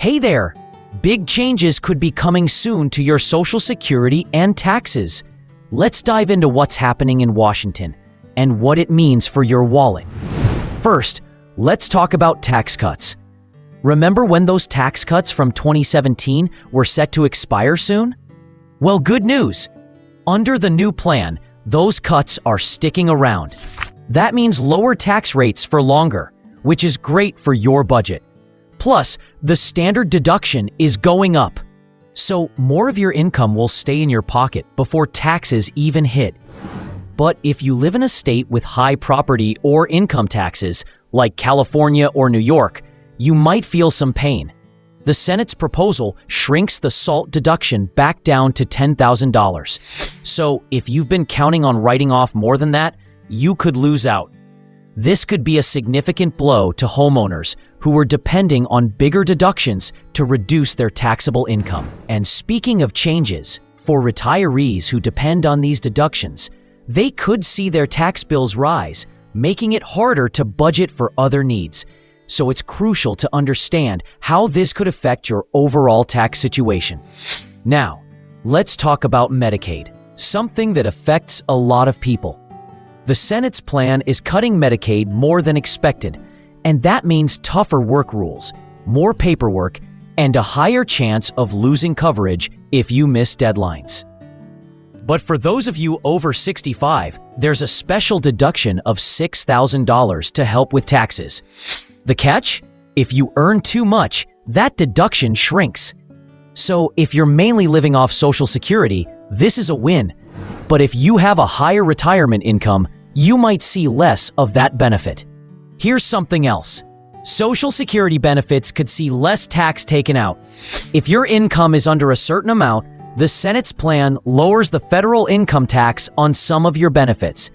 Hey there! Big changes could be coming soon to your Social Security and taxes. Let's dive into what's happening in Washington and what it means for your wallet. First, let's talk about tax cuts. Remember when those tax cuts from 2017 were set to expire soon? Well, good news. Under the new plan, those cuts are sticking around. That means lower tax rates for longer, which is great for your budget. Plus, the standard deduction is going up. So more of your income will stay in your pocket before taxes even hit. But if you live in a state with high property or income taxes, like California or New York, you might feel some pain. The Senate's proposal shrinks the SALT deduction back down to $10,000. So if you've been counting on writing off more than that, you could lose out. This could be a significant blow to homeowners who were depending on bigger deductions to reduce their taxable income. And speaking of changes, for retirees who depend on these deductions, they could see their tax bills rise, making it harder to budget for other needs. So it's crucial to understand how this could affect your overall tax situation. Now, let's talk about Medicaid, something that affects a lot of people. The Senate's plan is cutting Medicaid more than expected, and that means tougher work rules, more paperwork, and a higher chance of losing coverage if you miss deadlines. But for those of you over 65, there's a special deduction of $6,000 to help with taxes. The catch? If you earn too much, that deduction shrinks. So if you're mainly living off Social Security, this is a win. But if you have a higher retirement income, you might see less of that benefit. Here's something else. Social Security benefits could see less tax taken out. If your income is under a certain amount, the Senate's plan lowers the federal income tax on some of your benefits.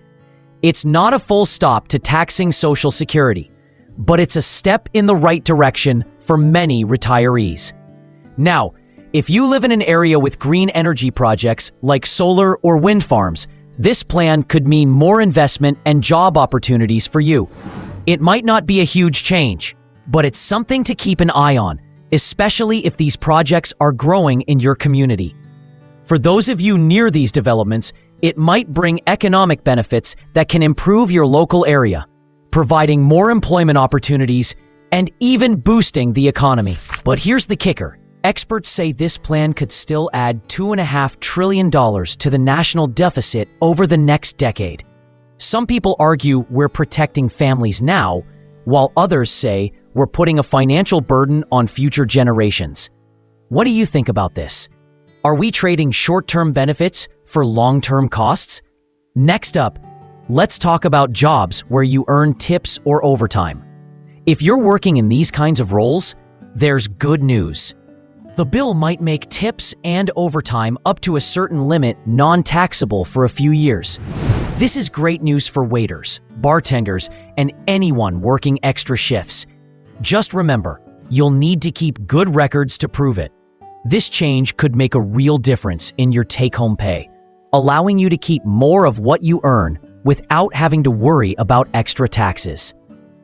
It's not a full stop to taxing Social Security, but it's a step in the right direction for many retirees. Now, if you live in an area with green energy projects like solar or wind farms, this plan could mean more investment and job opportunities for you. It might not be a huge change, but it's something to keep an eye on, especially if these projects are growing in your community. For those of you near these developments, it might bring economic benefits that can improve your local area, providing more employment opportunities and even boosting the economy. But here's the kicker. Experts say this plan could still add $2.5 trillion to the national deficit over the next decade. Some people argue we're protecting families now, while others say we're putting a financial burden on future generations. What do you think about this? Are we trading short-term benefits for long-term costs? Next up, let's talk about jobs where you earn tips or overtime. If you're working in these kinds of roles, there's good news. The bill might make tips and overtime up to a certain limit non-taxable for a few years. This is great news for waiters, bartenders, and anyone working extra shifts. Just remember, you'll need to keep good records to prove it. This change could make a real difference in your take-home pay, allowing you to keep more of what you earn without having to worry about extra taxes.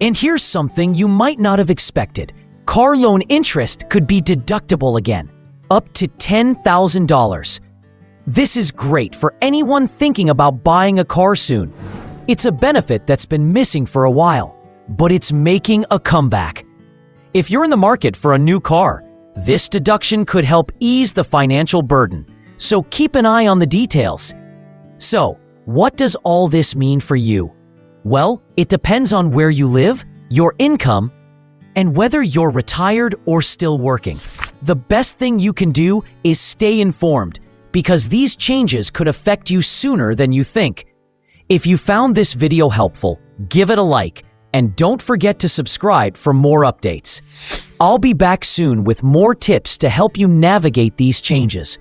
And here's something you might not have expected. Car loan interest could be deductible again, up to $10,000. This is great for anyone thinking about buying a car soon. It's a benefit that's been missing for a while, but it's making a comeback. If you're in the market for a new car, this deduction could help ease the financial burden, so keep an eye on the details. So, what does all this mean for you? Well, it depends on where you live, your income, and whether you're retired or still working. The best thing you can do is stay informed, because these changes could affect you sooner than you think. If you found this video helpful, give it a like, and don't forget to subscribe for more updates. I'll be back soon with more tips to help you navigate these changes.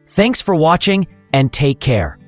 Thanks for watching, and take care.